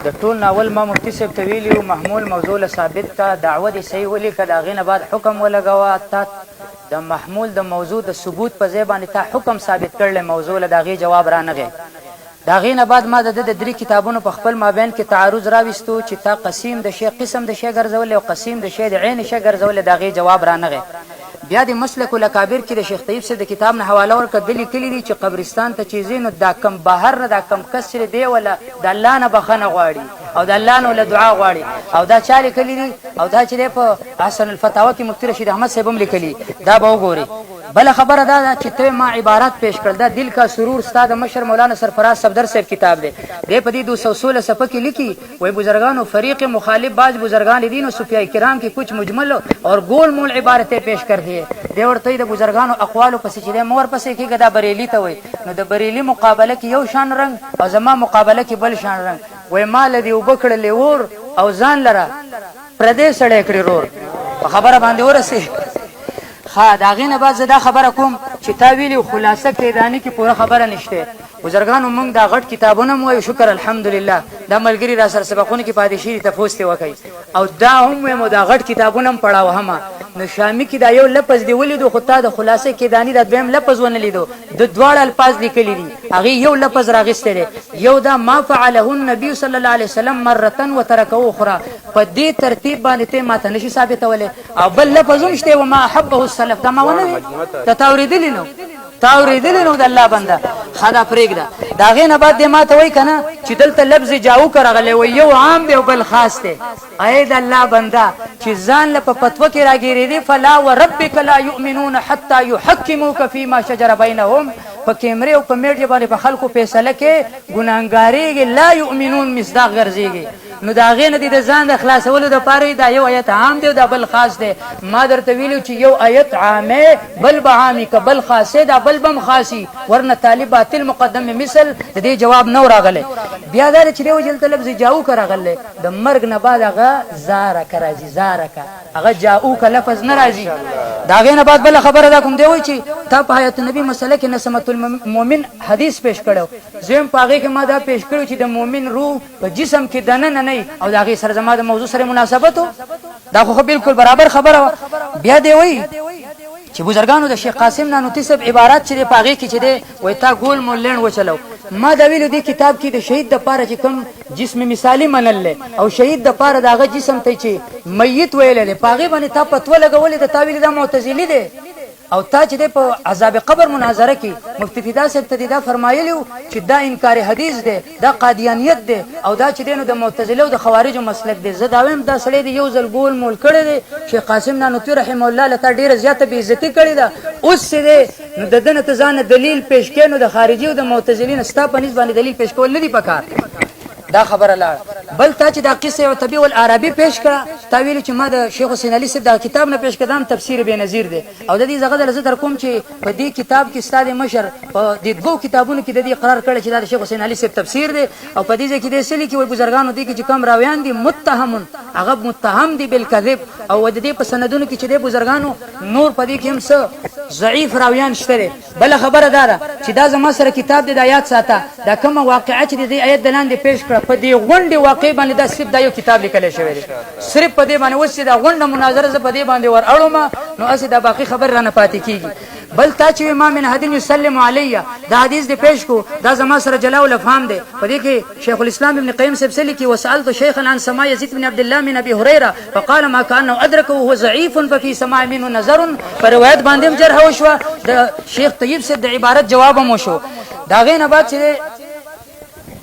د ټول ناول ما مفتي صاحب ته ویلي وو محمول موضوع له ثابت کا دعوه دې صحیح ولیکه، د هغې نه بعد حکم ولګوه. تا د محمول د موضوع د ثبوت په ځای باندې تا حکم ثابت کړلی موضوع له د هغې جواب رانغی. د هغې نه بعد ما د ده د 3 کتابونو په خپل مابین کې تعارض راویستو چې تا قسم د شی قسم د شی ګرځولی او قسم د شی د عین شی ګرځولی، د هغې جواب رانغی. بیا د مسلک الاکابر کې د شیخ طیب صاحب د کتاب نه حواله ورکړه، ده لیکلي دي چې قبرستان ته چې ځي نو دا کم بهر نه دا کم کس چې دی ولا د الله نه بخښنه غواړي او د الله نه ولا دعا غواړي، او دا چا لیکلي دي او دا چې دی په حسن الفتاوا کې مفتي رشید احمد صاحب هم لیکلي. دا به وګورئ. بله خبره دا ده چې ته ما عبارات پیش کړل، دا دل کا سرور ستا د مشر مولانا سرفراز صفدر صاحب کتاب دی. دی په دې 216 صفحه کې لیکي وای بزرگانو فریق مخالف بعض بزرگان دین و صوفیاء کرام کی کچھ مجمل اور گول مول عبارتیں پیش کر دیے. دی ورته د بزرگانو اقوالو پسې چې دی مور پسې کېږي دا بریلی ته وای، نو د بریلی مقابله کې یو شان رنگ او زما مقابله کې بل شان رنگ. وای مال دی وبکړلې ور او ځان لره پردې سړی کړی رور. په خبره باندې ورسې ها د هغې نه بعد زه دا خبره کوم چې تا ویلي خلاصه کیداني کې پوره خبره نشته. بزرګانو موږ دا غټ کتابونه مو وایو، شکر الحمدلله دا ملګري را سره سبقونه کې پاتې شي تفوس ته وکړي او دا هم وایم دا غټ کتابونه هم پړاو هم نو شامي کې دا یو لفظ دی ولیدو خو تا د خلاصه کیداني دا دویم لفظ ونه لیدو، د دواړه الفاظ لیکلي دي، هغې یو لفظ راغستی دی. یو دا ما فعله النبي صلی الله علیه وسلم مرة وترکه اخرى، په دې ترتیب باندې ته ماته نشي ثابتولی. او بل لفظ هم شته وما احبه السلف، دا ما ونه وی ته تا اورېدلي نو تا اورېدلې نو د الله بنده ښه دا پرېږده. د هغې نه بعد دی ما ته وایي که نه چې دلته لفظ جاو که راغلی وایي یو عام دی او بل خاص دی. ای د الله بنده چې ځان له په فتوه کې راګېرېدې فلا وربک لا یؤمنون حتی یحکموک فیما شجر بینهم، په کیمرې او په میډیا باندې په خلکو فیصله کې ګناهګارېږي، لا یؤمنون مصداق ګرځېږي. نو د هغې نه دي د ځان د خلاصولو دپاره دا یو آیت عام دی او دا بل خاص دی. ما درته ویلي چې یو آیت عامې بل به عامي که بل خاصې دا بل به هم خاصي، ورنه طالب باطل مقدم مثل د دې جواب نه راغلی. بیا دا دی چې دی وجه دلته لفظ جاؤکه راغلی، د مرګ نه بعد هغه زارکه راځي، زارکه هغه جاؤکه لفظ نه راځي. د هغې نه بعد بله خبره دا کوم دی وایي چې تا په حیات النبي مسله کې نسمت المؤمن حدیث پیش کړی، زه هم په هغې کې ما دا پیش کړی چې د مؤمن روح په جسم کې دننه نه او د هغې سره زما د موضوع سره مناسبت و، دا خو بالکل برابر خبره وه. بیا دی وایي چې بزرګانو د شیخ قاسم نانوتي صاحب عبارات چې دی په هغې کې چې دی وایي تا ګول مولین وچلو. ما دا ویلو دې کتاب کې د شهید دپاره چې کوم جسم مثالي منل دی او شهید دپاره د هغه جسم ته چې میت ویلی دی په هغې باندې تا فتوه لګولې ده، تا ویلي دا معتزلي دی. او تا چې دی په عذاب قبر مناظره کې مفتی فدا صاحب ته دا فرمایلی و چې دا انکار حدیث دی، دا قادیانیت دی او دا چې دی نو د معتزله او د خوارجو مسلک دی. زه دا وایم دا سړی دی یو ځل ګول مول کړی دی، شیخ قاسم نانوتي رحمه الله له تا ډېره زیاته بېعزتي کړې ده. اوس چې دی نو د ده نه ته ځان دلیل پیش کړې، نو د خارجي او د معتزلي نه ستا په نسبت باندې دلیل پیش کول نه دي پکار. دا خبره لاړه. بل تا چې دا قصه او طبیع العربي پیش کړه، تا ویلي چې ما د شیخ حسین علي صاحب دا کتاب نه پیش کړم تفسیر بېنظیر دی او د دې زغه د زه در کوم چې په دې کتاب کې ستا د مشر په دې 2 کتابونو کې د دې قرار کړی چې دا د شیخ حسین علي صاحب تفسیر دی او په دې ځای کې دې څه لیکي وایي بزرګانو دې کې چې کوم راویان دي متهمون هغه متهم دي بالکذب او د دې په سندونو کې چې دې بزرګانو نور په دې کې هم څه ضعیف راویان شته دی. بله خبره دا ده چې دا زما سره کتاب دی د آیات ساته، دا کومه واقعه چې د دې آیت د لاندې پیش کړه په دې غونډې واقع باندې دا صرف دا یو کتاب لیکلی شوی دی، صرف په دې باندې اوس چې دا غونډه مناظره زه په دې باندې ور اړومه نو هسې دا باقي خبر رانه پاتې کېږي. بل تا چې ما من حدین یسلم علیه دا حدیث دی پیش کو، دا زما سره جلاء الافهام دی. په دې کې شیخ الاسلام ابن قیم صاحب څه لیکي وسألت شیخا عن سماع یزید بن عبد الله من ابي هريره فقال ما كانه ادركه وهو ضعيف ففي سماع منه نظر. په روایت باندې هم جرح وشوه، د شیخ طیب صاحب د عبارت جواب هم وشو. د هغې نه بعد چې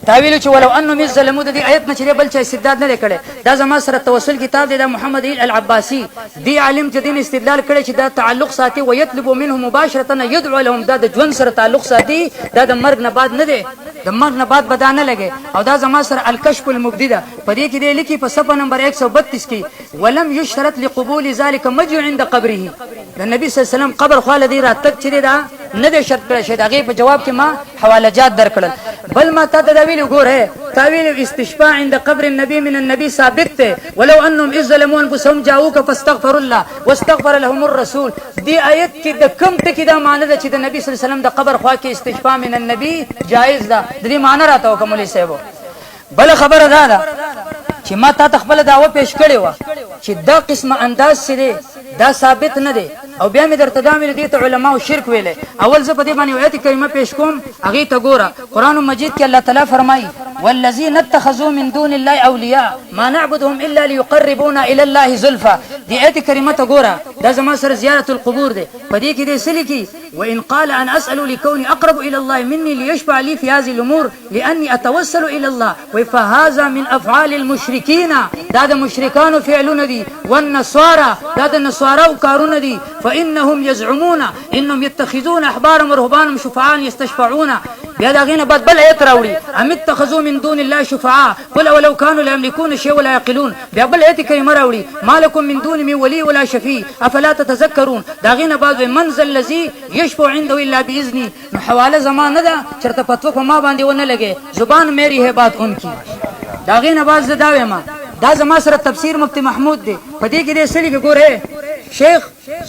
تاویل چې ولو انه مز ظلمو د دې آیت نه چې بل چا استدلال نه دی کړی. دا زما سره توسل کتاب دی د محمد العباسي، دی عالم چې دین استدلال کړی چې دا تعلق ساتي ويطلب منه مباشره يدعو لهم، دا د ژوند سره تعلق ساتي، دا د مرګ نه بعد نه دی، د مرګ نه بعد بدا نه لګي. او دا زما سره الکشف المبدي ده، په دې کې دی لیکي په صفحه نمبر 132 کې ولم يشترط لقبول ذلك مجيء عند قبره، د نبی صلی الله علیه وسلم قبر خواله دی راتګ چې دا نه دی شرط کړی شوی. د هغې په جواب کې ما حوالجات درکړل. بل ما تا ته دا ویلي ګوره تا ویلي استشفاء عند قبر النبي من النبي ثابت دی، ولو انهم اذ ظلموا انفسهم جاءوك فاستغفروا الله واستغفر لهم الرسول. دې آیت کې د کوم ټکي دا معنی ده چې د نبي صلی الله علیه وسلم د قبر خوا کې استشفاء من النبي جایز ده، د دې معنی راته وکړه مولوي صاحب. بل خبره ده چې ما تا خپل دعوه پیش کړې و چې دا قسمه انداز سره دا ثابت نه دی او بیا مې درته دا ویل دي ته علما او شرک ویلې. اول زه په دې باندې آیت کریمه پیش کوم هغه ته ګوره. قران مجید کې الله تعالی فرمایي والذین اتخذوا من دون الله اولیاء ما نعبدهم الا ليقربونا الى الله زلفى. دې آیت کریمه ته ګوره دا زما سره زیارت القبور دی. په دې کې دې سلیکي وان قال ان اسال لكوني اقرب الى الله مني ليشفع لي في هذه الامور لاني اتوسل الى الله فهذا من افعال المشركين. دا د مشرکانو فعلونه دي. والنصارى دا د نصاراو کارونه دي. فانهم يزعمون انهم يتخذون احبارهم ورهبانهم شفعاء يستشفعون. بیا دا غینه بعد بل ایت راوړي ام اتخذوا من دون الله شفعاء قل ولو كانوا لا يملكون شيئا ولا يعقلون. بیا بل ایت کریمه راوړي ما لكم من دون من ولي ولا شفيع افلا تتذكرون. دا غینه بعد من ذا الذي يشفع عنده الا باذنه. نو حواله زمانه ده چرته پتو په ما باندې ونه لګي زبان میری ہے بات ان کی. دا غینه بعد زدا وېما دا زما سره تفسیر مفتی محمود دی. په دې کې دې سلی کې ګوره شیخ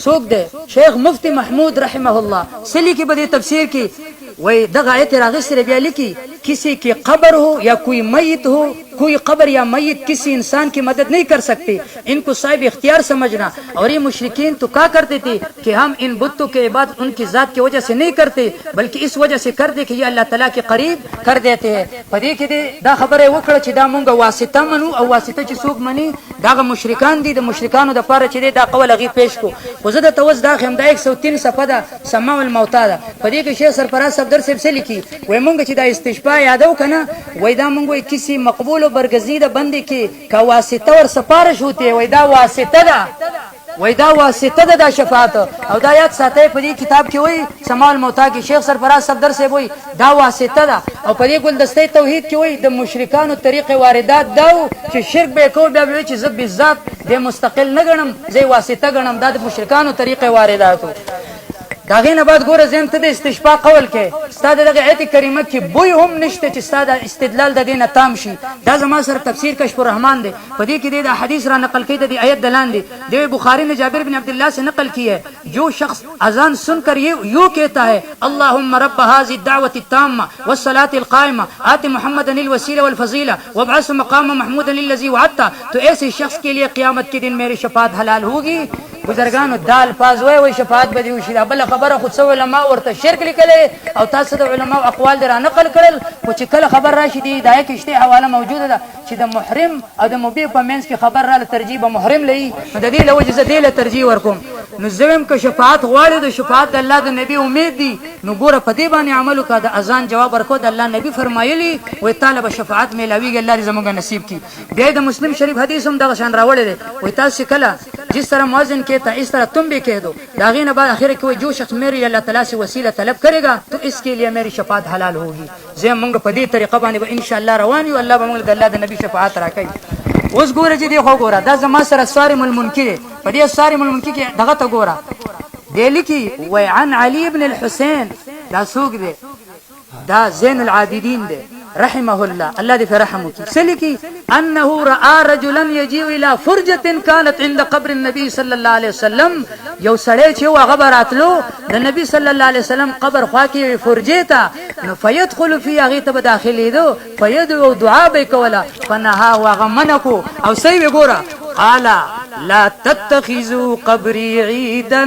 سوق دی شیخ مفتی محمود رحمه الله سلی کې به تفسیر کې وही दगा आयत रागी से रबिया लिखी किसी की कब्र हो या कोई मैयत हो कोई कब्र या मैयत किसी इंसान की मदद नहीं कर सकती. इनको साहिब इख्तियार समझना. और ये मुशरिकीन तो क्या करते थे कि हम इन बुतों के इबादत उनकी जात की वजह से नहीं करते बल्कि इस वजह से करते कि ये अल्लाह ताला के करीब कर देते हैं. पदे के दे दा खबर है वकड़ چې دا مونږه واسطه منو او واسطه چې څوک مني دا مشرکان دي. د مشرکانو د پاره چې دا قول غي پیش کو خو زه د توس دا خم دا 103 صفحه ده سماع الموتى ده. پدې کې شیخ سرفراز صاحب درس سے لیکي وای مونږ چې دا استشفاء یادو کنه وای دا مونږ کسی مقبول برگزیده بندی کې کا واسطه ور سفارش ہوتی وای دا واسطه ده وای دا واسطه ده د شفاعت. او دا یاد ساتي په دې کتاب کې وای سماع الموتى کې شیخ سرفراز صاحب درس وای دا واسطه ده. او په دې ګلدسته توحید کې وای د مشرکانو طریق واردات دا چې شرک به کو بیا وای چې زب بالذات د مستقل نه غنم زي واسطه غنم دا د مشرکانو طریق وارداتو. دا غینه بعد ګوره زم ته د استشفاء قول کې ستاده دغه آیت کریمه کې بوی هم نشته چې ستاده استدلال د دینه تام شي. دا زما سره تفسیر کشف الرحمن دی. په دې کې د حدیث را نقل کړي د آیت دلان دی. د بخاری نے جابر بن عبداللہ سے نقل کی ہے جو شخص اذان سن کر یوں کہتا ہے اللهم رب هذه الدعوه التامه والصلاه القائمه آت محمدا الوسيله والفضيله وابعثه مقاما محمودا الذي وعدته تو ایسے شخص کے لیے قیامت کے دن میری شفاعت حلال ہوگی. بزرگانو دال پاز وای شفاعت به دی وشي. بل خبره خود سو علماء ورته شرک لیکلې او تاسو د علماء اقوال در نقل کړل خو چې کله خبر راشي دی دای کې شته حواله موجوده ده چې د محرم او د مبیح په منځ کې خبر را ترجیح محرم لې نو د دې له وجه زه دې له ترجیح ورکوم. نو زم که شفاعت غواړي د شفاعت الله د نبی امید دي نو ګوره په دې باندې عمل وکړه. د اذان جواب ورکو د الله نبی فرمایلی وای طالب شفاعت ملاویږي الله دې زموږ نصیب کی. بیا د مسلم شریف حدیث هم دغه شان راوړل دی وای تاسو کله जिस तरह मुअज्जिन कहता है इस तरह तुम भी कह दो. दागीन बाद आखिर कि जो शख्स मेरी अल्लाह ताला से वसीला तलब करेगा तो इसके लिए मेरी शफाअत हलाल होगी. जे मंग पदी तरीका बांधे इंशाअल्लाह रवानी अल्लाह मंग अल्लाह द नबी शफाअत राखी. اوس ګوره چې دی خو ګوره دا زما سره صارم المنکر په دې صارم المنکر کې دغه ته ګوره دی لیکي وای عن علي ابن الحسين دا سوق دی دا زين العابدين دی رحمه الله الله دې رحمه کی سلکی انه راى رجلا يجيء الى فرجه كانت عند قبر النبي صلى الله عليه وسلم. یو سړی چې هغه براتلو د نبی صلی الله علیه وسلم قبر خوا کې فرجه ته نو فيدخل في هغه ته داخلي دو فيدعو دعاء به کولا فنها وغمنکو او سی وګوره قال لا تتخذوا قبري عيدا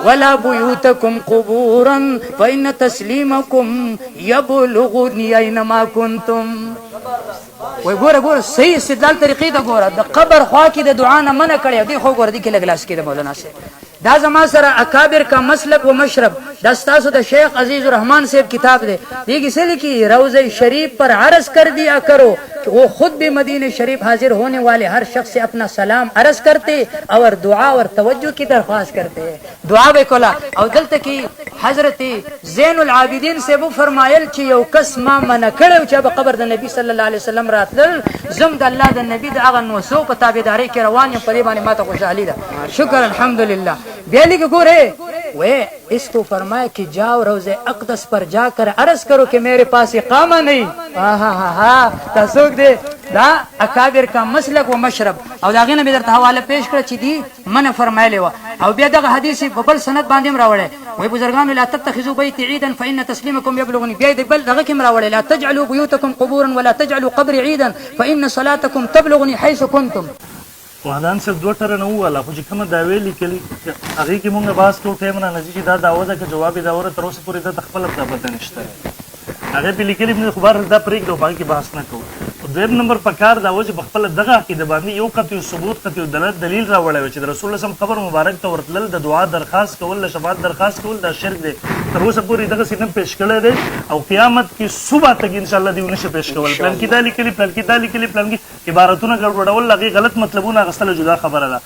ولا بيوتكم قبورا فإن تسليمكم يبلغني أينما كنتم. وګوره ګوره صحیح استدلال طریقې دا ګوره د قبر خوا کې د دعا نه منع کړی دی. خو ګوره دې کې لګلاس کې د مولانا سے دا زما سره اکابر کا مسلک و مشرب دا ستاسو د شیخ عزیز الرحمن صاحب کتاب دی. یہ کسی لکھی روضہ شریف پر عرض کر دیا کرو کہ وہ خود بھی مدینہ شریف حاضر ہونے والے ہر شخص سے اپنا سلام عرض کرتے اور دعا اور توجہ کی درخواست کرتے ہیں. دعا به کولا او دلته کې حضرت زین العابدین سے وہ فرمایل چې یو کس ما منع کړو چې په قبر د نبی صلی الله علیه وسلم راتل زم د الله د نبی د هغه نوسو په تابعداري کې روان یم په دې باندې ماته خوشالي ده. شکر الحمدلله. بیا لیک ګوره वो इसको फरमाया कि जाओ रोज़े अक़दस पर जाकर अर्ज करो कि मेरे पास इकामा नहीं। तसुक दे दा अकाबिर का मसलक व मशरब और दागे ने बेदर हवाले पेश कर ची दी मन फरमायले वा और बेदा हदीस बबल सनद बांधे रावड़े वही बुजुर्गान ला तत्तखिजू बैती ईदन फइन तस्लीमकुम यबलुगनी बेद बल दगकिम रावड़े ला तजअलू बुयूतकुम कुबूरन वला तजअलू कब्री ईदन फइन सलातकुम तबलुगनी हैस कुंतुम। وهدان صرف 2 ټره نه وواله خو چې کومه دعوې لیکلي هغې کې مونږ بحث کوو ټایم رانځي چې دا دعوه ده که جواب یې دعوه ده تر اوسه پورې ده د خپله دا پته نشته هغې پې لیکلي خو بهر دا پرېږدو په هغې کې بحث نه کوو. دویم نمبر په کار دا و چې په خپله دغه عقیده باندې یو قطعي ثبوت قطعي دلیل راوړی و چې د رسول الله صلی قبر مبارک ته ورتلل د دعا درخواست کول د شفاعت درخواست کول دا شرک دی تر اوسه پورې دغسې نه پیش کړی دی او قیامت کې صبح تک انشاءالله دې ونشي پیش کول. پلان کې دا لیکلي پلان کې دا لیکلي پلان کې عبارتونه ګډوډول هغې غلط مطلبونه اخیستله جدا خبره ده.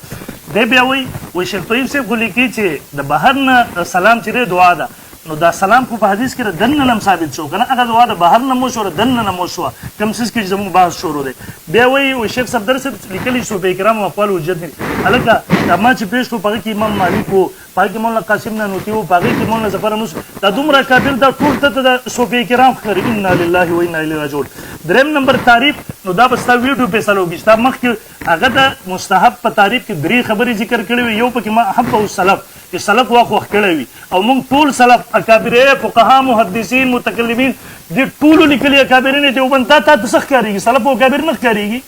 دی بیا وایي شیخ طیب صاحب خو لیکي چې د بهر نه سلام چې دی دعا ده نو دا سلام خو په حدیث کې دننه هم ثابت شو که نه هغه دعا د بهر نه مو شوه دننه مو شوه کوم څیز کې چې زموږ بحث شروع دی. بیا وایي شیخ صفدر صاحب لیکلي صوفیه کرامو اقوال حجت نه هلکه دا ما چې پیش کړو په هغې کې امام مالک و په هغې کې مولانا قاسم نانوتي و په هغې کې مولانا ظفر انوس دا دومره کافر دا ټول ته د صوفیه کرام ښکاري انا لله و انا الیه راجعون. دریم نمبر تعریف نو دا به ستا ویډیو فیصله وکړي ستا مخکې هغه د مستحب په تعریف کې 3 خبرې ذکر کړې وي. یو پکې ما حب او سلف چې سلف واخ کړی وي او موږ ټول سلف اکابره فقها محدثین متکلمین دې ټولو لیکلي اکابرین دیوبند تا ته څه ښکارېږي سلف او اکابر نه ښکارېږي.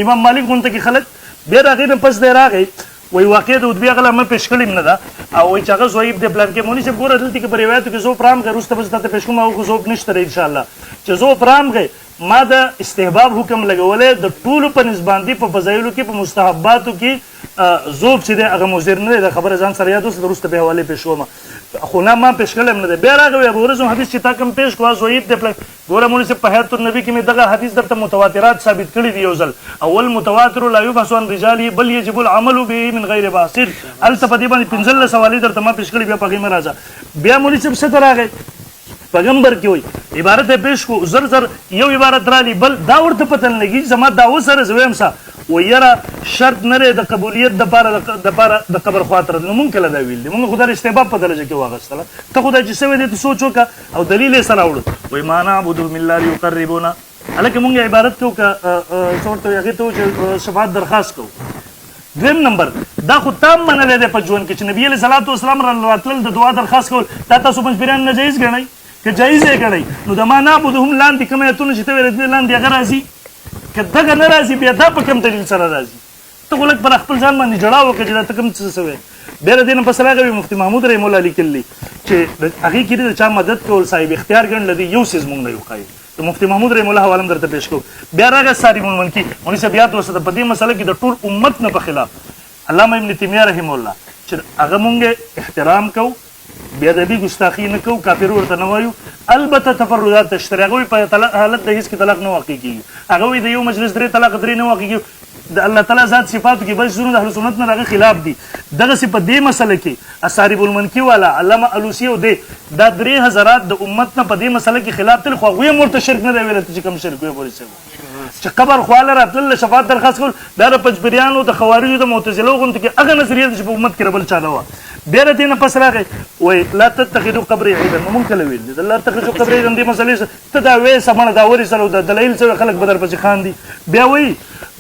امام مالک غونته کې خلک بیا د هغې نه پس دی راغی وایي واقع د ادبي هغه ما پیش کړې نه ده او وایي چې هغه ضعیف دی پلان کې مولوي صاحب ګوره دلته کې په روایتو کې ضعف رام غی وروسته به زه تا ته پیش کوم هغه خو ضعف نشته دی انشاءالله چې ضعف رام غی ما د استحباب حکم لګولی د ټولو په نسبت باندې په فضایلو کې په مستحباتو کې ضعف چې دی هغه مضر نه دی دا خبره ځان سره یاد اوس د وروسته به حوالې پیش کوم خو نه ما پیش کړی هم نه دی. بیا راغی ابو هریره حدیث چې تا کوم پیش کړو ضعیف دی ګوره مولوي صاحب په حیات النبي کې مې دغه حدیث درته متواترات ثابت کړي دي یو ځل اول متواتر لا یبحث عن رجاله بل يجب العمل به من غیر باصر هلته په دې باندې 15 سوالې درته ما پیش کړي بیا په هغې مه راځه. بیا مولوي صاحب څه ته راغی پیغمبر کې وایي عبارت یې پیش کړو زر زر یو عبارت رالي بل دا ورته پته نه لګي زما دعوه سره زه وایم څه وایي یاره شرط نه دی د قبولیت دپاره د قبر خواته راتلو نو مونږ کله دا ویل دي مونږ خو دا استحباب په درجه کې واخیستله ته خو دا چې څه ویلی ته سوچ وکړه او دلیل یې سره راوړو وایي ما نعبدهم الا لیقربونا هلکه مونږ عبارت کوو که څه ورته وایي هغې ته وایو چې شفاعت درخواست کوو. دویم نمبر دا خو تام منلی دی په ژوند کې چې نبي علیه صلات وسلام راتلل د دعا درخواست کول دا تاسو پنځپیریان ناجایز ګڼئ که جایز یې ګڼئ نو د ما نعبدهم لاندې کوم ایتونه چې ته ویلې دي لاندې هغه راځي که دغه نه راځي بیا دا په کوم دلیل سره راځي ته خو لږ پر خپل ځان باندې جړا وکړه چې دا ته کوم څه وی. بیا د دې نه پس راغی مفتي محمود رحم الله لیکلي چې هغې کې د چا مدد کول صاحب اختیار ګڼل دی یو څیز مونږ نه یو ښایي د مفتي محمود رحم الله حواله درته پیش کوو. بیا راغی صارم المنکي مولوي صاحب یاد وساته په دې مسله کې د ټول امت نه په خلاف علامه ابن تیمیه رحم الله چې هغه مونږ احترام کوو بیا ادبي ګستاخي نه کوو کافر ورته نه وایو البته تفردات تشتري هغه وایي په حالت د هېڅ کې طلاق نه واقع کېږي هغه وایي د یو مجلس 3 طلاق 3 نه واقع کېږي د الله تعالی ذات صفاتو کې بل څیزونه د اهل سنت نه هغه خلاف دي دغسې په دې مسله کې اصارب المنکي والا علامه الوسي او دی دا 3 حضرات د امت نه په دې مسله کې خلاف تل خو هغوی هم ورته شرک نه دی ویلی چې کوم شرک وی مولوي صاحب چې قبر خواله راتلل شفاعت درخواست کول دا د پنجپیریانو د خوارجو د معتزلو غوندې کې هغه نظریه ده چې په امت کې ربل چا نه وه. بیا د دې نه پس راغی وایي لا تتخذوا قبري عیدا نو مونږ کله ویل دي لا تتخذوا قبري عیدا دې مسلې ته دا وایې سمه دا ورسره او د دلیل سره خلک به درپسې خاندي. بیا وایي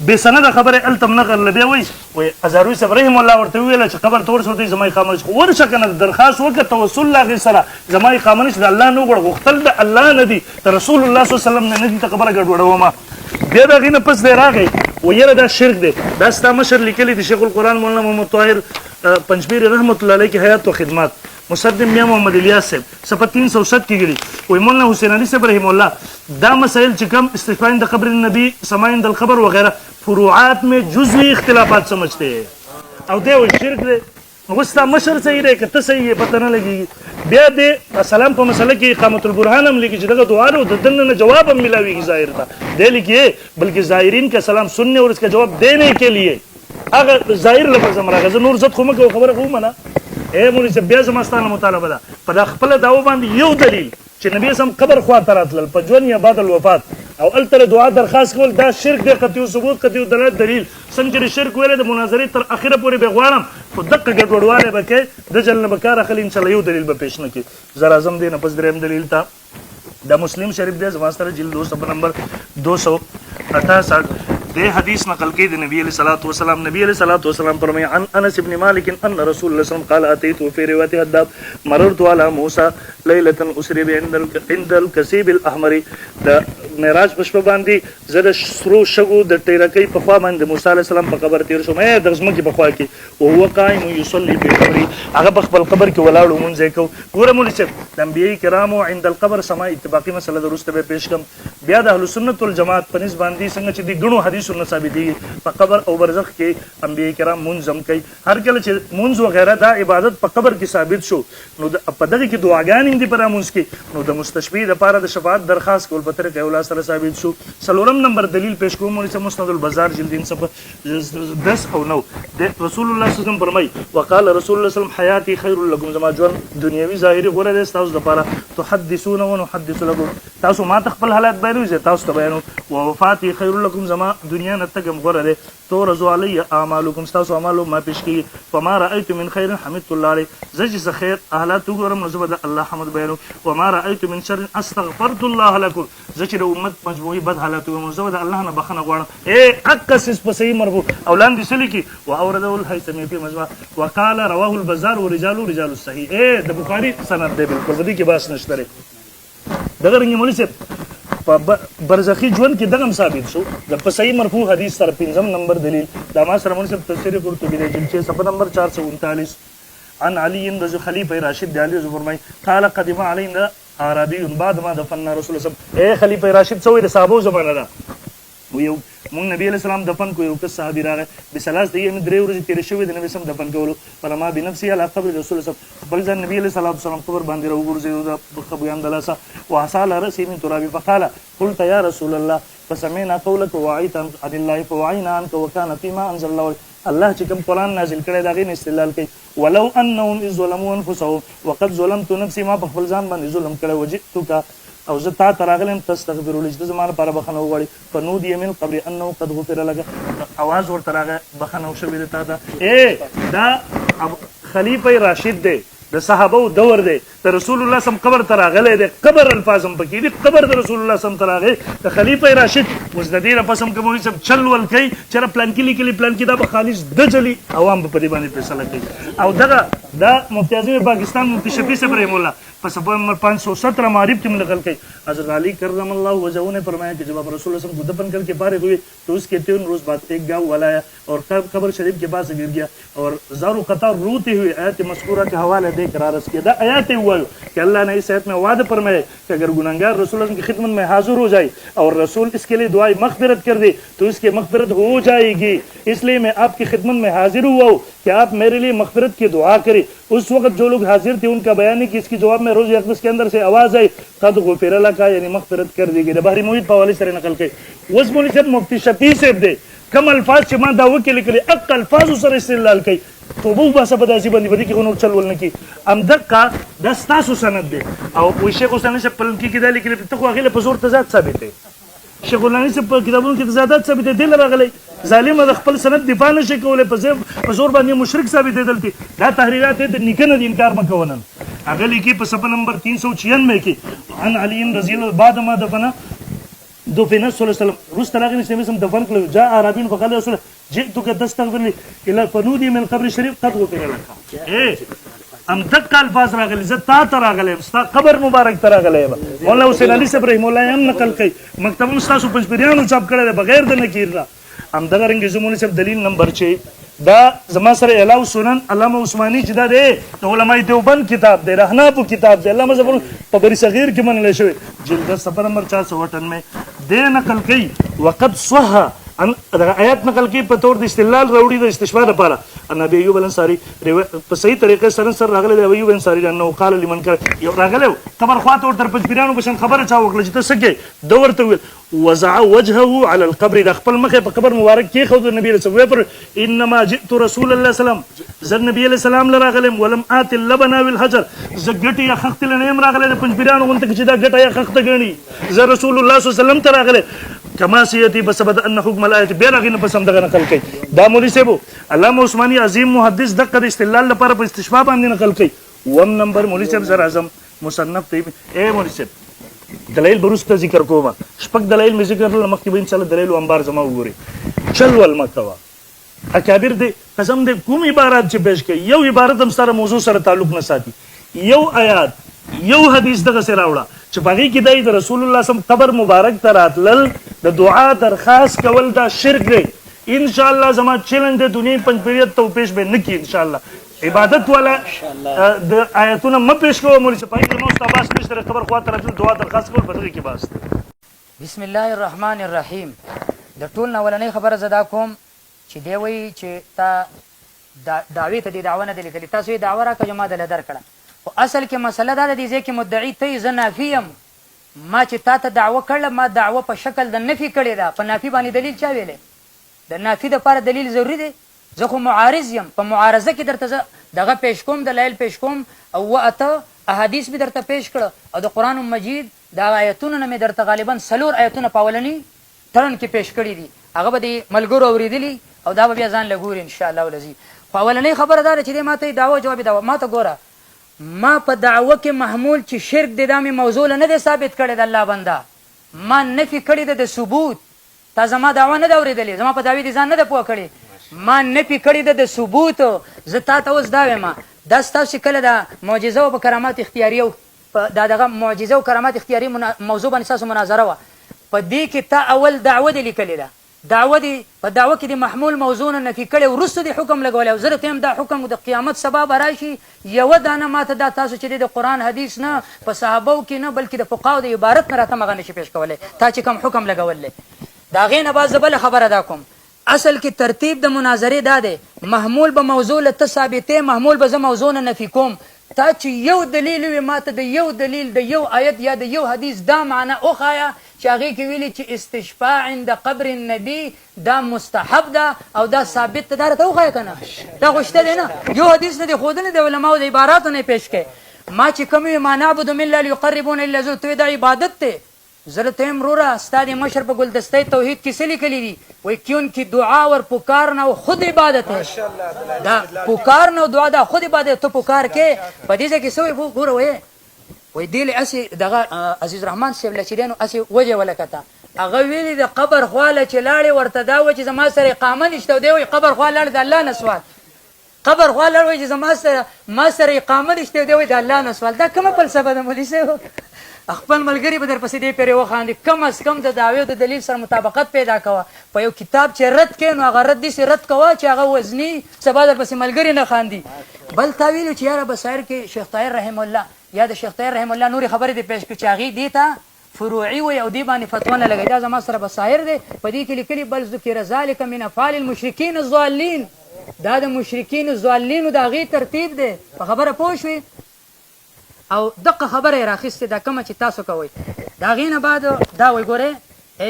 بې سنده خبرې هلته هم نقل بیا وایي ازاروي صاحب رحم الله ورته وویله چې قبر ته ورسه ورته زما اقامه نشته خو ورشه که نه درخواست وکړه توسل له هغې سره زما اقامه نشته د الله نه وغواړه غوښتل د الله نه دي د رسول الله صلی الله وسلم نه دي ته خبره ګډوډومه. بیا د هغې نه پس دی راغی وایي یاره دا شرک دی دا ستا مشر لیکلی د شیخ القرآن مولانا محمد طاهر پنجپیری رحمت الله علیه کې حیات و خدمات مصدم میاں محمد الیاس صاحب صفحه 307 کې ګړي وایي مولانا حسین علي صاحب رحم الله دا مسائل چې کوم استشفاء عند قبر النبی سماع عند القبر وغیرہ فروعات میں جزوی اختلافات سمجھتے ہیں او دی وایي شرک دی نو اوس ستا مشر صحیح دی که ته صحیح یې پته نه لګېږي. بیا د سلام په مسله کې اقامت البرهان هم لیکي چې دغه دعا ده د دنه نه جواب هم ملاویږي ظاهر ته دی لیکي بلکې ظاهرین کا سلام سننے اور اس کا جواب دینے کے لیے هغه ظاهر لفظ هم راغی زه نور زد خو مه کوو خبره خو ومنه ای مولوي صاحب بیا زما ستا نه مطالبه ده په دا خپله دعوه باندې یو دلیل چې نبي اسلام قبر خوا ته راتلل په ژوند یا بعد الوفات او الته دعا درخواست کول دا شرک دی، قطعي ثبوت قطعي دلالت دلیل. څنګه چې شرک ویل د مناظرې تر اخره پورې به غواړم خو دقه ګډوډوالی به کوې د جل نه به کار اخلي انشاءالله یو دلیل به پیش نه کړي. زه راځم دی نه پس درېیم دلیل ته. دا مسلم شریف دی زما سره جلد 2 صفحه نمبر 268 دې حدیث نقل کړي د نبی علیہ الصلوۃ والسلام. نبی علیہ الصلوۃ والسلام فرمایي عن انس بن مالک ان رسول الله صلی الله علیه وسلم قال اتيت في روایت حداب مررت على موسى ليله اسري عند الكسيب الاحمر. د معراج په شپه باندې زه د سرو شګو د ټیرکۍ په خوا باندې موسی علیه السلام په قبر تیر شوم، د ځمکې په خوا کې او هو قائم يصلي في قبري، هغه په خپل قبر کې ولاړ مونځ یې کو. ګوره مولوي صاحب د انبیاء کرامو عند القبر سما اتفاقي مسله وروسته به پیش کوم. بیا د اهل سنت والجماعت په نسبت باندې څنګه چې د ګڼو حدیثونو ثابت دي په قبر او برزخ کې انبیاء کرام مونځ هم کوي. هر کله چې مونځ وغیره دا عبادت په قبر کې ثابت شو نو په دغه کې دعاګانې هم دي په مونځ کې، نو د مستشفی لپاره د شفاعت درخواست کول په طریقه اولا سره ثابت شو. څلورم نمبر دلیل پیش کوم مولوي صاحب مسند البزار جلد 10 او 9 د رسول الله صلی الله علیه وسلم فرمایي وقال رسول الله صلی الله علیه وسلم حیاتی خیر لكم، زما ژوند دنیوي ظاهري غوره دی تاسو لپاره، تحدثون ونحدث لكم، تاسو ما خپل حالات بیانوي زه تاسو ته بیانوم، ووفاتی خیر لكم، زما دنیا نه تګم غوره دی، تورزو علی اعمالکم، تاسو اعمال ما پیش کی، فما رايت من خیر حمدت الله علیه، زه خیر حالات وګورم نو زه الله حمد بیانوم، وما رايت من شر استغفرت الله لكم، زه چې د امت مجموعي بد حالات وګورم زه د الله نه بخنه غواړم. اقصص په صحیح مرفوع اولان دي سلیکی واورده الهیثمی فی مجمع وقال رواه البزار ورجال رجال الصحیح. د بخاری سند دی بالکل بدی کې باس نشته. دغه رنګ مولوی صاحب په برزخی ژوند کې دغه ثابت شو د په صحیح مرفوع حدیث سره 5 نمبر دلیل دا ما سره مولوی صاحب تفسیر قرطبی دی جلد 6 صفحه نمبر 439 عن علي رضی خلیفہ راشد دی علی فرمای قال قدم علينا عربي بعد ما دفن رسول الله صلی الله علیه وسلم. خلیفہ راشد څوې د صحابو زمانه ده یو مونږ نبی علیہ السلام دفن کو یو کس صحابي راغی بسلاس دی یې 3 ورځې تیر شوې د نبی سم دفن کولو فلما بنفسي على قبر رسول الله بل ځان نبی علیہ السلام قبر باندې راوګرځي د خبيان دلاسه وحصل راسي من تراب فقال قلت يا رسول الله فسمعنا قولك وعيت عن الله فوعينا عنك وكان فيما انزل الله چې کوم قرآن نازل کړی دا غي استدلال کوي ولو انهم اذ ظلموا انفسهم وقد ظلمت نفسي ما په خپل ځان باندې ظلم کړی وجئتك او زه تا ته راغلم تستغفر لي چې زما لپاره بخښنه وغواړي فنودي من قبل انه قد غفر لك اواز ورته راغی بخښنه وشوې ده تا ته. دا خلیفہ راشد دی د صحابه دور دی د رسول الله سم قبر ته راغلی دی قبر الفاظ هم پکې دي قبر د رسول الله سم ته راغی د خلیفہ راشد اوس د دې لپاره سم کوموي سم چل ول کوي چې پلان کې لیکلي پلان کې دا به خالص د جلی عوام په دې باندې فیصله کوي. او دغه دا مفتی اعظم پاکستان مفتی شفیع صاحب رحم الله په صفحه نمبر 517 معرف کې منقل کړي حضرت علی کرم الله وجهه ने फरमाया कि जब आप रसूल सल्लल्लाहु अलैहि वसल्लम को दफन करके फारिग हुए तो उसके 3 रोज बाद एक गांव वाला आया और कब्र शरीफ के पास गिर गया और ज़ारू कतार रोते हुए आयत मज़कूरा के हवाले देकर अर्ज़ किया आयत हुआ कि अल्लाह ने इस आयत में वादा फरमाया कि अगर गुनहगार रसूल की खिदमत में हाजिर हो जाए और रसूल इसके लिए दुआई मग़फ़िरत कर दे तो इसकी मग़फ़िरत हो जाएगी, इसलिए मैं आपकी खिदमत में हाजिर हुआ हूँ कि आप मेरे लिए मग़फ़िरत की दुआ करें. उस वक्त जो लोग हाजिर थे उनका बयान है कि इसकी जवाब में रोज़ अक़दस के अंदर से आवाज़ आई क़द ग़ुफ़िर लक यानी मग़फ़िरत कर दी गई. बहरी मुहीत पावाली सर नकल के उस मौलवी साहब मुफ्ती शफीع साहब दे कम अल्फाज چې ما دا وکړي لیکلي اق الفاظ سره استدلال کوي توبه باسه په داسې باندې بدی کې غنور چل ولنه کی امدقه د ستاسو سند دی او وي شیخ حسین صاحب په کې دا لیکلي ته خو هغه په زور تضاد ثابت دی شیخ حسین صاحب په کتابونو کې تضادات ثابت دي راغلي ظالم د خپل سند دفاع نشي کولای په زور باندې مشرک ثابت دي دلته دا تحریرات د نکنه د انکار مکونن هغه لیکي په صفحه نمبر 396 کې عن علي رضی الله بعد ما دفن دفن صلى الله عليه وسلم رست راغلی چې مسم دفن کړو جاء عربين فقال رسول جئتك تستغفر لي الى فنودي من قبر الشريف قد غفر لك. ام دک الفاظ راغلی زه تا ته راغلی ستا قبر مبارک ته راغلی مولا حسین علي صاحب رحم الله هم نقل کوي مکتب تاسو پنځپریانو چاپ کړی بغیر د نکیر را ام دغه رنګ زمونږ صاحب دلیل نمبر 6 دا زما سره الاو سنن علامه عثماني چې دا دی د علماء دیوبند کتاب دی رهناپو کتاب دی علامه زبر په بری صغیر کې منل شوی جلد صفحه نمبر 498 دې نقل کوي وقد صح دغه آیات نقل کې په تور د استدلال راوړي د استشفاء لپاره ان ابي ايوب الانصاري په صحیح طریقې سره راغلی دی. ابي ايوب الانصاري انه قال لمن كان یو راغلی قبر خواته ورته پنځپیرانو بشن خبره چا وکړه چې ته څه کوې؟ ده ورته وویل وضع وجهه على القبر، د خپل مخ په قبر مبارک کېښود نبي علیه السلام پر انما جئت رسول الله سلام، زه نبي علیه السلام له راغلم ولم آت اللبن والحجر، زه ګټې یا خښتې له نه یم راغلی د پنځپیرانو غونته کې چې دا ګټه یا خښته ګڼي، زه رسول الله صلی الله علیه وسلم ته راغلی کما سیأتی بسبب ان حکم الآیت بیا هغې نه پس همدغه نقل کوي. دا مولوي صاحب علامه عثماني عظیم محدث دقه د استدلال لپاره په استشفاء باندې نقل کوي. اووم نمبر مولوي صاحب زر اعظم مصنف ته مولوي صاحب دلایل به وروسته ذکر کوم، شپږ دلایل مې ذکر کړل، مخکې به انشاءالله دلایل و انبار زما وګورئ. چل ول مه کوه اکابر دی قسم دی کوم عبارات چې پیش کوي یو عبارت هم سره موضوع سره تعلق نه ساتي، یو آیات یو حدیث دغسې راوړه چې په هغې کې دی د رسول الله صم قبر مبارک ته راتلل د دعا درخواست کول دا شرک دی. انشاءالله زما چیلنج دی دنیا پنځپیریت ته پیش به نه کړي انشاءالله. عبادت والا د آیتونه مه پیش کوه مولوي صاحب، په هغې کې زما اوس بحث نشته، د قبر خواته راتلل دعا درخواست کول په دغې کې بحث دی. بسم الله الرحمن الرحیم. د ټول نه اولنۍ خبره زه دا کوم چې دی وایي چې تا دعوې ته دې دعوه نه دی لیکلې، تاسو یې دعوه راکړه چې ما دله درکړه، خو اصل کې مسله دا ده دې ځای کې مدعي ته یې زه نافي یم. ما چې تا ته دعوه کړله ما دعوه په شکل د نفي کړې ده، په نافي باندې دلیل چا ویلی؟ د نافي دپاره دلیل ضروري دی؟ زه خو معارض یم، په معارضه کې درته زه دغه پیش کوم، دلایل پیش کوم، او اته احادیث مې درته پیش کړه، او د قرآن مجید د آیتونو نه مې درته غالبا 4 آیتونه په اولني ټرن کې پیش کړي دي، هغه به د ملګرو اورېدلي او دا به بیا ځان له ګوري انشاءالله العزیز. خو اولنۍ خبره دا ده چې دی ما ته دعوه جواب دعوه ما ته ګوره، ما په دعوه کې محمول چې شرک دی دا مې موضوع نه دی ثابت کړی د الله بنده، ما نفي کړې ده د ثبوت. تا زما دعوه نه ده اورېدلې، زما په دعوې دې ځان نه ده پوه کړې، ما نفي کړې ده د ثبوت. زه تا ته اوس دا وایم دا ستاسو کله د معجزه او په کرامات اختیاریه دا دغه معجزه او کرامات اختیاري موضوع باندې ستاسو مناظره وه، په دې کې تا اول دعوه دې لیکلې ده، دعوه دی په دعوه کې د محمول موضوع نه نفي کړی، وروسته د حکم لګولی، او زه درته یم دا حکم د قیامت سبا به راشي یوه دانه ماته دا تاسو چې دی د قرآن حدیث نه په صحابو کې نه بلکې د فقهاو د عبارت نه راته مغه نشي پیش کولی، تا چې کوم حکم لګولی. د هغې نه بعد زه بله خبره دا کوم، اصل کې ترتیب د مناظرې دا دی محمول به موضوع له ته ثابتې، محمول به زه موضوع نه نفي کوم، تا چې یو دلیل وي ماته د یو دلیل د یو آیت یا د یو حدیث دا معنی وښایه چې هغې کې ویلي چې استشفاء عند قبر النبي دا مستحب ده او دا ثابت ده، دا راته وښایه که نه؟ دا خو شته دی نه، یو حدیث نه دی ښودلی د علماو د عباراتو نه یې پیش کوي. ما چې کوم وي ما نعبد من لا لیقربون الا زلفى، ته دا عبادت دی. زه درته یم وروره ستا د مشر په ګلدستۍ توحید کې څه لیکلي دي؟ وایي کیون کی دعا اور پکارنا و خود عبادت ہے، دا پکارنا و دعا دا خود عبادت، ته پکار کې په دې ځای کې څه وایي ګوره وایي دې له هسې دغه عزیز رحمان صاحب له چې دی نو هسې وجه ولکته، هغه ویلي د قبر خواله چې لاړې ورته دا وایي چې زما سره اقامه نشته، او دی وایي قبر خوا لاړې د الله نه سوال، قبر خوا لاړ وایي چې ما سره اقامه نشته، او دی وایي د الله نه سوال. دا کومه فلسفه ده مولوي صاحب؟ خپل ملګري به درپسې دې پرې وخاندي، کم از کم د دعوې او د دلیل سره مطابقت پیدا کوه. په یو کتاب چې رد کوې نو هغه رد داسې رد کوه چې هغه وزني، سبا درپسې ملګري نه خاندي. بل تا ویلو چې یاره بصایر کې شیخ طاهر رحم الله یا د شیخ طاهر رحم الله نورې خبرې دې پیش کړي چې هغې دې ته فروعي وي او دې باندې فتوا نه لګوي، دا زما سره بصایر دی، په دې کې لیکلي بل ذکر ذلک من افعال المشرکین الضالین، دا د مشرکین الضالینو د هغې ترتیب دی. په خبره پوه شوې؟ او دقه خبره یې راخیستې دا کومه چې تاسو کوئ. د هغې نه بعد دا وایي ګورئ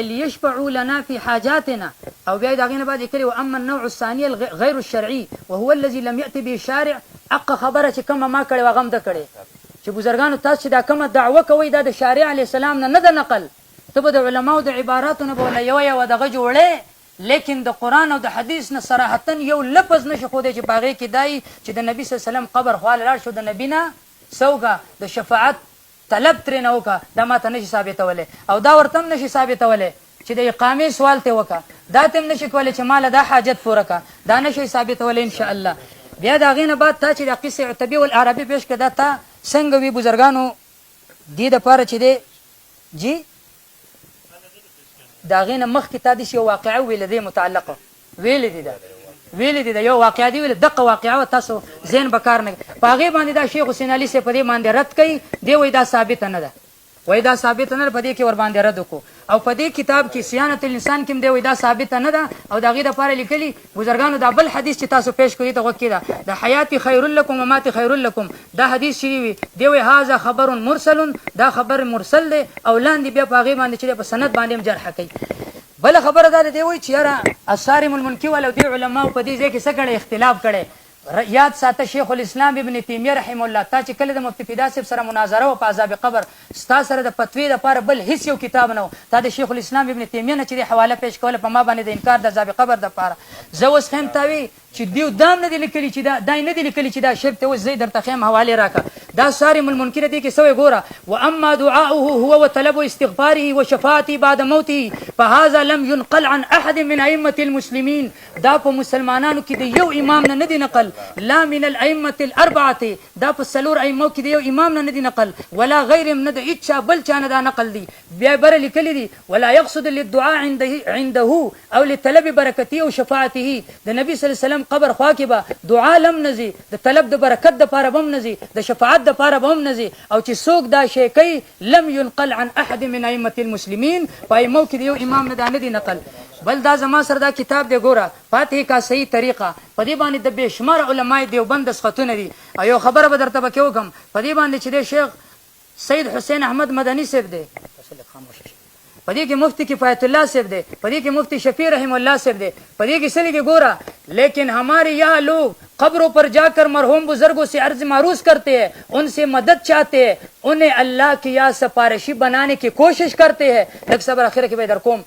ليشفعوا لنا في حاجاتنا، او بیا د هغې نه بعد لیکلي واما النوع الثاني غیر الشرعي وهو الذي لم يأتي به الشارع. حقه خبره چې کومه ما کړې وه هغه هم ده کړې، چې بزرګانو تاسو چې دا کومه دعوه کوئ دا د شارع علیه السلام نه ده نقل، ته به د علماو د عباراتو نه به ورله یوه دغه جوړې، لیکن د قرآن او د حدیث نه صراحتا یو لفظ نشي ښودی چې په هغې کې دا چې د نبي صلی الله علیه وسلم قبر خواله لاړ شو د نبي نه سوکه د شفاعت طلب ترې نه وکړه، دا ما ته نشي ثابتولی، او دا ورته هم نشي ثابتولی چې د اقامې سوال ته وکړه، دا ته هم نشي کولی چې ما له دا حاجت پوره کړه، دا نشي ثابتولی انشاءالله. بیا د هغې نه بعد تا چې د قصې عتبي والاعرابي پیش کړه دا تا څنګه وي بزرګانو دې دپاره چې دی جی د هغې نه مخکې تا داسې یو واقعه وویله دې متعلقه ویلې دي دا یو واقعه دی ویلې دقه واقعه وه، تاسو ذهن به کار نه کوي په هغې باندې دا شیخ حسین علي صاحب په دې باندې رد کوي، دی وایي دا ثابته نه ده، وایي دا ثابته نه ده، په دې کې ورباندې رد وکړو. او په دې کتاب کې صیانت الانسان کې دی وای دا ثابت نه ده او دا غي د پاره لیکلي بزرګانو دا بل حدیث چې تاسو پیش کړی ته وکړه د حیات خیر لکم و مات خیر لکم دا حدیث شری وی دی وای هاذا خبر مرسل دا خبر مرسل دی او لاندې بیا په غي باندې چې په سند باندې جرح کوي بل خبره ده دی وای چې یاره اثارم المنکی ولو دی علماء په دې ځای کې څه کړي اختلاف کړي یاد ساته شیخ الاسلام ابن تیمیه رحم الله تا چې کله د مفتی فدا صاحب سره مناظره او په عذاب قبر ستا سره د فتوی لپاره بل هیڅ یو کتاب نه تا د شیخ الاسلام ابن تیمیه نه چې حواله پیش کوله په ما باندې د انکار د عذاب قبر لپاره زه اوس خیم تاوی چې دیو دام نه دی لیکلی چې دا دای نه دی لیکلی چې دا شرک ته اوس زه درته خیم حواله راکا دا صارم المنکر دی کې سوې ګوره واما دعاؤه هو وطلب استغفاره وشفاعته بعد موته فهذا لم ينقل عن احد من ائمه المسلمين دا په مسلمانانو کې د یو امام نه دی نقل لا من الائمه الاربعه دا په سلور ائمه کې د یو امام نه دی نقل ولا غیرهم نه د اچا بل چا نه دا نقل دی بیا بر لیکلی دی ولا يقصد للدعاء عنده او لطلب برکته او شفاعته د نبی صلی الله علیه وسلم قبر خوا کې به دعا لم نزي د طلب د برکت د پاره بم نزي د شفاعت د پاره بم نزي او چې څوک دا شی کوي لم ينقل عن احد من ائمه المسلمين پای مو کې یو امام نه دی نقل بل دا زما سره دا کتاب دی ګوره فاتحه کا صحیح طریقه په دې باندې د بشمار علماء دیوبند خطونه دي ایو خبره به درته بکې وکم په دې باندې چې د شیخ سید حسین احمد مدنی صاحب دی په دې کې مفتی کفایت الله صاحب دی په دې کې مفتی شفیع رحم الله صاحب دی په دې کې سلی کې ګوره لیکن ہمارے یہاں لوگ قبروں پر جا کر مرحوم بزرگوں سے عرض معروض کرتے ہیں ان سے مدد چاہتے ہیں انہیں اللہ کی یا سفارشی بنانے کی کوشش کرتے ہیں لگ صبر آخر کے بیدر قوم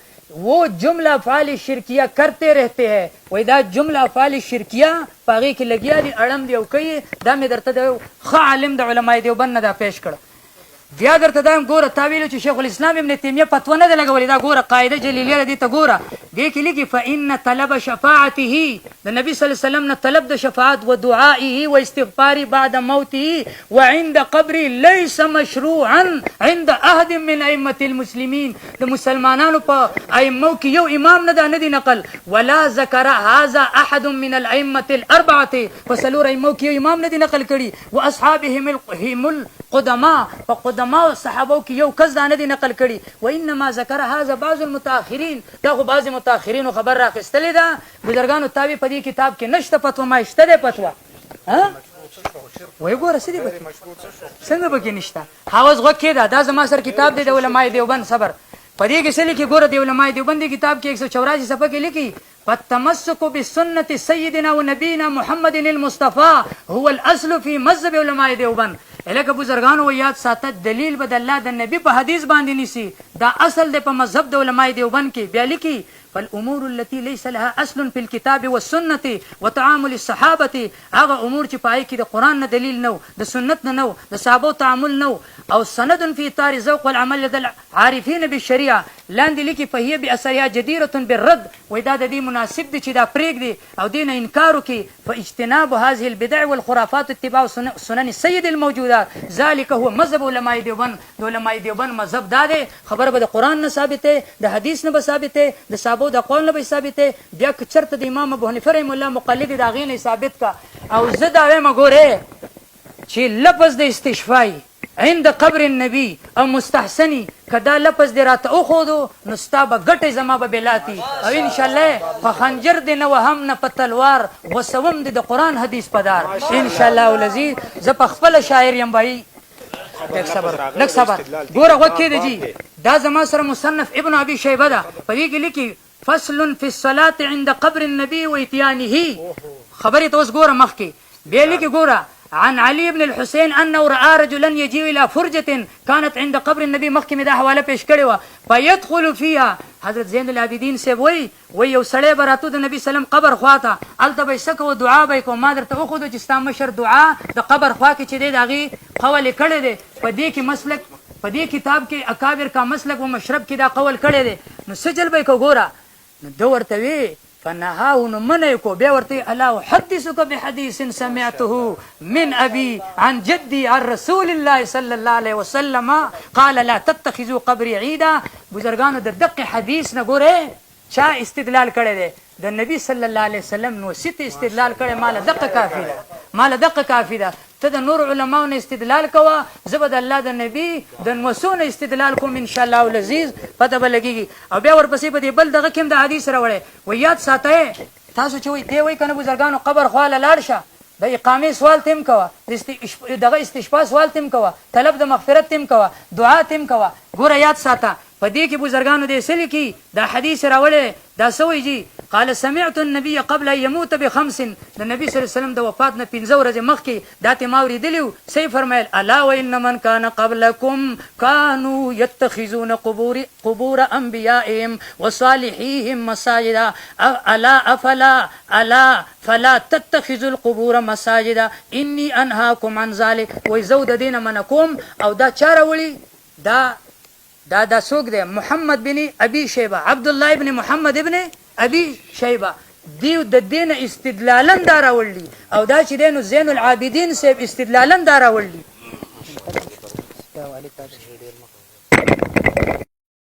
وہ جملہ افعال شرکیہ کرتے رہتے ہیں وای دا جمله افعال شرکیه پاغي کې لګیا دي اړم دی او کوي دا مې درته د خ عالم د علماء دیوبند نه دا پیش کړ بیا درته دا ګوره تاویل چې شیخ الاسلام ابن تیمیه فتوا نه لګولې دا ګوره قاعده جلیلیه دي ته ګوره دې کې لګي فإن طلب شفاعته د نبی صلی الله علیه وسلم نه طلب د شفاعت و دعائه و استغفار بعد موته وعند قبره ليس مشروعا عند احد من ائمه المسلمين د مسلمانانو په ائمه کې یو امام نه دی نقل ولا ذکر هذا احد من الائمه الاربعه فسلور ائمه کې یو امام نه دی نقل کړي واصحابهم القدماء فقدماء صحابه کې یو کس نه دی نقل کړي وانما ذکر هذا بعض المتاخرين دا خو بعض متاخرین خبر راخستلې ده بزرګانو تابع په دې کتاب کې نشته فتوا ما شته ده فتوا ها وای ګوره سړي څنګه به کې نشته حواس غوکې دا زما سر کتاب دی د علماء دیوبند صبر په دې کې سلی کې ګوره د علماء دیوبند کتاب کې 184 صفحه کې لیکي فالتمسك بسنة سيدنا ونبينا محمد المصطفى هو الاصل في مذهب علماء دیوبند الکه بزرګانو و یاد ساته دلیل بد الله د نبی په حدیث باندې نسی دا اصل د په مذهب د علماء دیوبند کې بیا لیکي فالامور التي ليس لها اصل في الكتاب والسنه وتعامل الصحابه هغه امور چې پای کې د قران نه دلیل نو د سنت نه نو د صحابه تعامل نو او سند في اطار ذوق والعمل للعارفين بالشريعه لاندې لیکي فهي باثرها جديره بالرد ودا د دې مناسب دي چې دا پریګ دي او دین انکار کوي فاجتناب هذه البدع والخرافات اتباع سنن السيد الموجودات ذلك هو مذهب علماء دیوبند د علماء دیوبند مذهب دا دی خبره به د قران نه ثابته د حدیث نه ثابته د صحابه د قول نه ثابته بیا چرته د امام ابو حنیفه رحم الله مقلد دا غینه ثابت کا او زه دا وایم ګوره چې لفظ د استشفاء عند قبر النبي او مستحسني کدا لفظ دی راته او خودو نو ستابه ګټه زما به بلاتی او ان شاء الله په خنجر دی نه وهم نه په تلوار وسوم دی د قران حدیث پدار ان شاء الله ولذي ز په خپل شاعر یم بای لک صبر ګوره وکې دی دا زما سره مصنف ابن ابي شيبه دا په دې کې لیکي فصل في الصلاه عند قبر النبي واتيانه خبره توس ګوره مخکي به لیکي ګوره عن علي بن الحسين انه راى رجلا يجيء الى فرجه كانت عند قبر النبي مخکې دا حواله پیش کړي و فيدخل فيها حضرت زين العابدين سے وی یو سړی براتو د نبی سلام قبر خواته الته به سکو دعا به کوم ما درته خو د چستا مشر دعا د قبر خوا کې چې دی داغي قول کړي دي په دې کې مسلک په دې کتاب کې اکابر کا مسلک و مشرب کې دا قول کړي دي نو سجل به کو ګورا نو دو ورته وی فنهاه منيكو بيورتي الا احدثك بحديث سمعته من ابي عن جدي عن رسول الله صلى الله عليه وسلم قال لا تتخذوا قبري عيدا بزرگانو د دقه حدیث نه ګوره چا استدلال کړي دي د نبی صلی الله علیه وسلم نو ست استدلال کړي مال دقه کافی ده ته د نور علماو نه استدلال کوه زه به د الله د نبي د نوسو نه استدلال کوم انشاءالله العزیز پته به لګېږي او بیا ورپسې په دې بل دغه کې هم د حدیث راوړی و یاد ساتئ تاسو چې وایي دی وایي که نه بزرګانو قبر خواله لاړ شه د اقامې سوال تم کوه دغه استشفا سوال تم کوه طلب د مغفرت تم کوه دعا تم کوه ګوره یاد ساته په دې کې بزرګانو دې څه لیکي دا حدیث راوړی دا څه وایي جي قال سمعت النبي قبل ان يموت بخمس د نبی صلی الله علیه وسلم د وفات نه 15 ورځې مخکې دا ته ما اورېدلی وو صحیح فرمایل الا وان من كان قبلكم كانوا يتخذون قبور انبيائهم وصالحيهم مساجدا الا فلا تتخذوا القبور مساجدا اني انهاكم عن ذلك ويزود دین منکم او دا چارولی دا څوک دی محمد بن ابي شيبه عبد الله ابن محمد ابن ابي شيبه دیو د دین استدلالا دا راوړي او دا چې دینو زین العابدین صاحب استدلالا دا راوړي